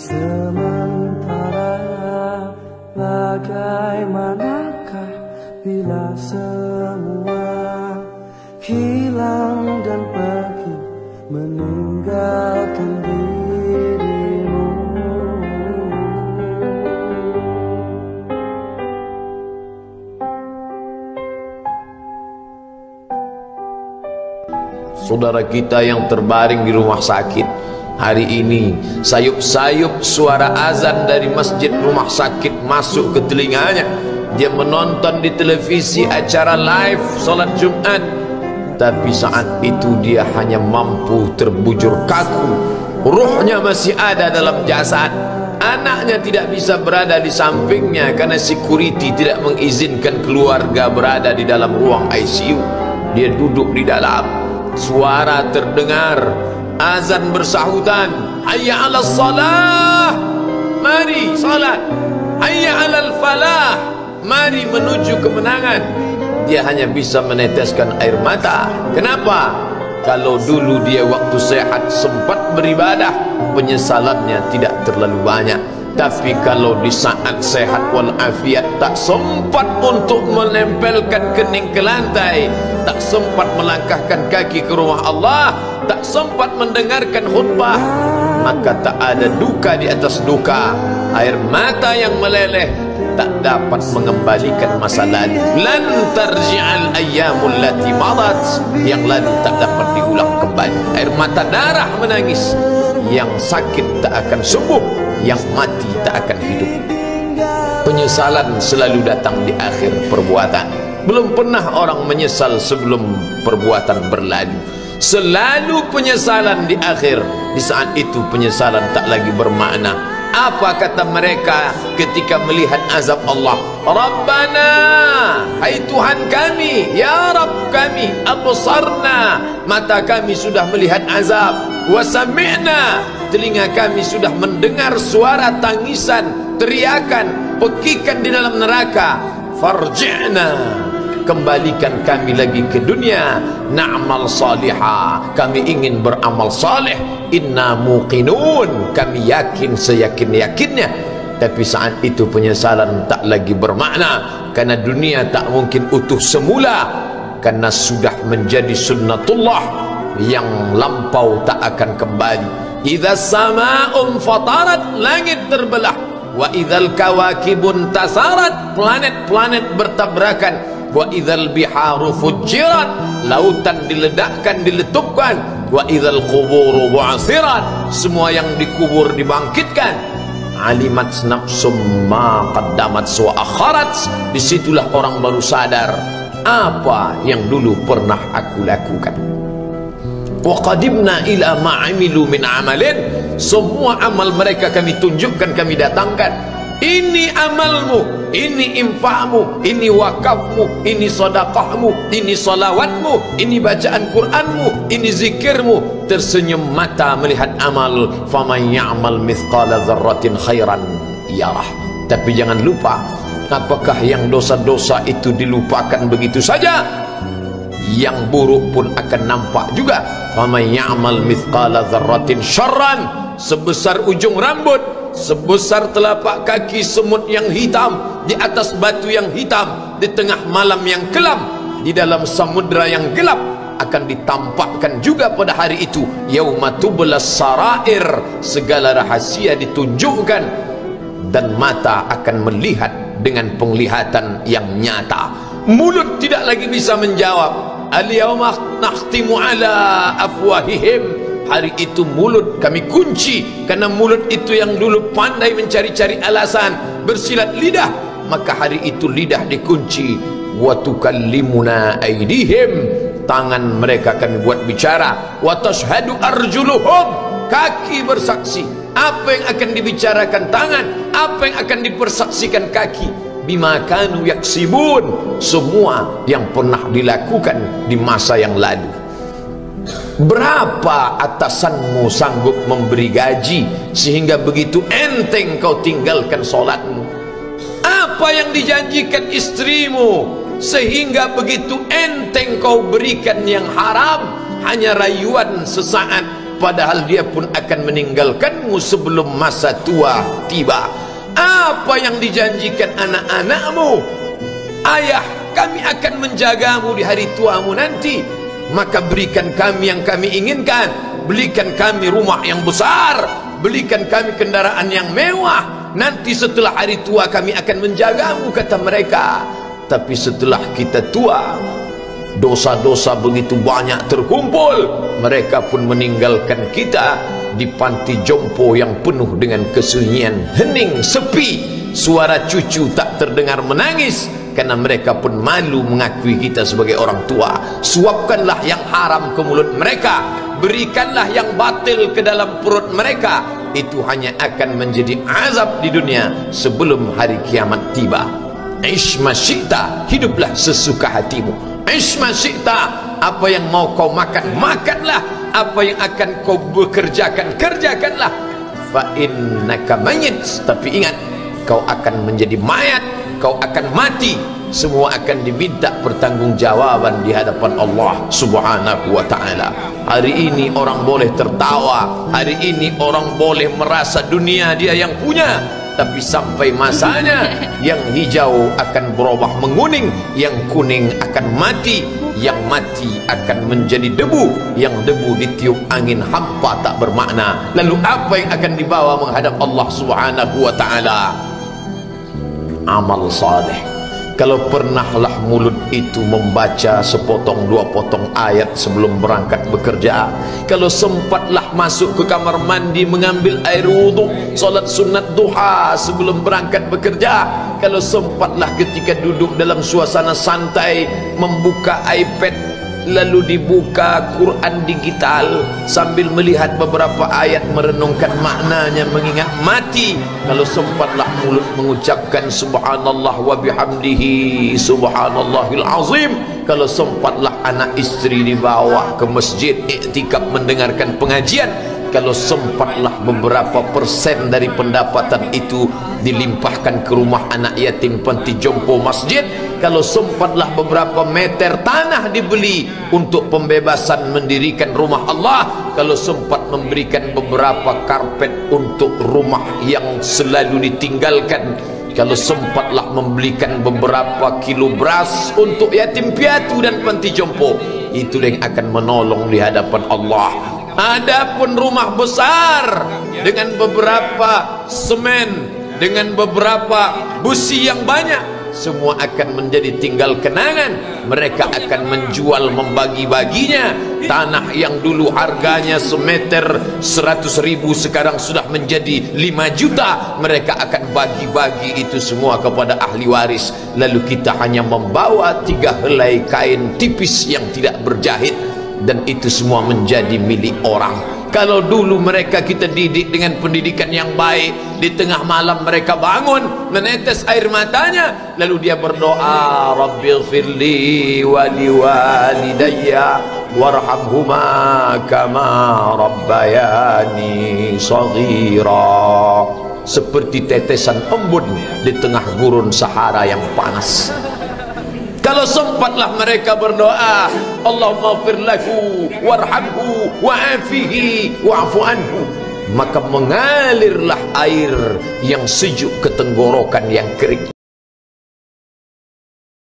sementara. Bagaimanakah bila semua hilang dan pergi meninggalkan dirimu? Saudara kita yang terbaring di rumah sakit hari ini, sayup-sayup suara azan dari masjid rumah sakit masuk ke telinganya. Dia menonton di televisi acara live salat Jumat, tapi saat itu dia hanya mampu terbujur kaku. Ruhnya masih ada dalam jasad. Anaknya tidak bisa berada di sampingnya karena security tidak mengizinkan keluarga berada di dalam ruang ICU. Dia duduk di dalam. Suara terdengar, azan bersahutan, hayya 'alas salah, mari salat, hayya 'alal falah, mari menuju kemenangan. Dia hanya bisa meneteskan air mata. Kenapa? Kalau dulu dia waktu sehat sempat beribadah, penyesalannya tidak terlalu banyak. Tapi kalau di saat sehat walafiat tak sempat untuk menempelkan kening ke lantai, tak sempat melangkahkan kaki ke rumah Allah, tak sempat mendengarkan khutbah, maka tak ada duka di atas duka. Air mata yang meleleh tak dapat mengembalikan masa lalu. Lan tarji'al ayyamul lati madat, yang lalu tak dapat diulang kembali. Air mata darah menangis, yang sakit tak akan sembuh, yang mati tak akan hidup. Penyesalan selalu datang di akhir perbuatan. Belum pernah orang menyesal sebelum perbuatan berlalu. Selalu penyesalan di akhir. Di saat itu penyesalan tak lagi bermakna. Apa kata mereka ketika melihat azab Allah? Rabbana, hai Tuhan kami, ya Rabb kami, absarna, mata kami sudah melihat azab, wa sami'na, telinga kami sudah mendengar suara tangisan, teriakan, pekikan di dalam neraka. Farji'na, kembalikan kami lagi ke dunia, na'mal salihah, kami ingin beramal saleh, inna muqinun, kami yakin seyakin-yakinnya. Tapi saat itu penyesalan tak lagi bermakna, karena dunia tak mungkin utuh semula, karena sudah menjadi sunnatullah yang lampau tak akan kembali. Idza sama'un fatarat, langit terbelah, wa idzal kawakibun tasarat, planet-planet bertabrakan, wa idzal biharu fujirat, lautan diledakkan, diletupkan, wa idzal quburu bu'asirat, semua yang dikubur dibangkitkan. Alimat nafsum ma qaddamat wa akharat, disitulah orang baru sadar apa yang dulu pernah aku lakukan. Wa qadimna ila ma amilu min amalin, semua amal mereka kami tunjukkan, kami datangkan. Ini amalmu, ini infakmu, ini wakafmu, ini sedekahmu, ini salawatmu, ini bacaan Qur'anmu, ini zikirmu. Tersenyum mata melihat amal. Faman ya'mal mithqala dzarratin khairan yarah. Tapi jangan lupa, apakah yang dosa-dosa itu dilupakan begitu saja? Yang buruk pun akan nampak juga. Faman ya'mal mithqala dzarratin syarran, sebesar ujung rambut, sebesar telapak kaki semut yang hitam, di atas batu yang hitam, di tengah malam yang kelam, di dalam samudra yang gelap, akan ditampakkan juga pada hari itu. Yauma tublas sarair, segala rahasia ditunjukkan, dan mata akan melihat dengan penglihatan yang nyata. Mulut tidak lagi bisa menjawab. Al-yauma nakhtimu ala afwahihim, hari itu mulut kami kunci, karena mulut itu yang dulu pandai mencari-cari alasan, bersilat lidah, maka hari itu lidah dikunci. Wa tukallimuna aydihim, tangan mereka kami buat bicara. Wa tashhadu arjuluhum, kaki bersaksi. Apa yang akan dibicarakan tangan, apa yang akan dipersaksikan kaki? Bima kanu yaksibun, semua yang pernah dilakukan di masa yang lalu. Berapa atasanmu sanggup memberi gaji sehingga begitu enteng kau tinggalkan solatmu? Apa yang dijanjikan istrimu sehingga begitu enteng kau berikan yang haram? Hanya rayuan sesaat, padahal dia pun akan meninggalkanmu sebelum masa tua tiba. Apa yang dijanjikan anak-anakmu? Ayah, kami akan menjagamu di hari tuamu nanti, maka berikan kami yang kami inginkan. Belikan kami rumah yang besar, belikan kami kendaraan yang mewah. Nanti setelah hari tua kami akan menjagamu, kata mereka. Tapi setelah kita tua, dosa-dosa begitu banyak terkumpul, mereka pun meninggalkan kita di panti jompo yang penuh dengan kesunyian, hening, sepi. Suara cucu tak terdengar menangis, karena mereka pun malu mengakui kita sebagai orang tua. Suapkanlah yang haram ke mulut mereka, berikanlah yang batil ke dalam perut mereka. Itu hanya akan menjadi azab di dunia sebelum hari kiamat tiba. Ish ma syi'ta, hiduplah sesuka hatimu. Ish ma syi'ta, apa yang mau kau makan, makanlah. Apa yang akan kau bekerjakan, kerjakanlah. Fa innaka mayyit, tapi ingat, kau akan menjadi mayat, kau akan mati. Semua akan diminta pertanggungjawaban di hadapan Allah Subhanahu wa ta'ala. Hari ini orang boleh tertawa, hari ini orang boleh merasa dunia dia yang punya, tapi sampai masanya yang hijau akan berubah menguning, yang kuning akan mati, yang mati akan menjadi debu, yang debu ditiup angin hampa tak bermakna. Lalu apa yang akan dibawa menghadap Allah Subhanahu wa ta'ala? Amal saleh. Kalau pernahlah mulut itu membaca sepotong dua potong ayat sebelum berangkat bekerja, kalau sempatlah masuk ke kamar mandi mengambil air wudhu, solat sunat duha sebelum berangkat bekerja, kalau sempatlah ketika duduk dalam suasana santai membuka iPad lalu dibuka Quran digital sambil melihat beberapa ayat, merenungkan maknanya, mengingat mati, kalau sempatlah mulut mengucapkan subhanallah wa bihamdihi subhanallahil azim, kalau sempatlah anak istri dibawa ke masjid iktikaf mendengarkan pengajian, kalau sempatlah beberapa persen dari pendapatan itu dilimpahkan ke rumah anak yatim panti jompo masjid, kalau sempatlah beberapa meter tanah dibeli untuk pembebasan mendirikan rumah Allah, kalau sempat memberikan beberapa karpet untuk rumah yang selalu ditinggalkan, kalau sempatlah membelikan beberapa kilo beras untuk yatim piatu dan panti jompo, itu yang akan menolong di hadapan Allah. Adapun rumah besar dengan beberapa semen, dengan beberapa busi yang banyak, semua akan menjadi tinggal kenangan. Mereka akan menjual, membagi-baginya. Tanah yang dulu harganya semeter 100.000 sekarang sudah menjadi 5 juta. Mereka akan bagi-bagi itu semua kepada ahli waris. Lalu kita hanya membawa 3 helai kain tipis yang tidak berjahit, dan itu semua menjadi milik orang. Kalau dulu mereka kita didik dengan pendidikan yang baik, di tengah malam mereka bangun menetes air matanya, lalu dia berdoa, Rabbighfirli wa liwalidayya warhamhuma kama rabbayani shaghira, seperti tetesan embun di tengah gurun Sahara yang panas. Kalau sempatlah mereka berdoa, Allahumma ighfir lahu warhamhu wa'afihi wa'fu anhu, maka mengalirlah air yang sejuk ke tenggorokan yang kering.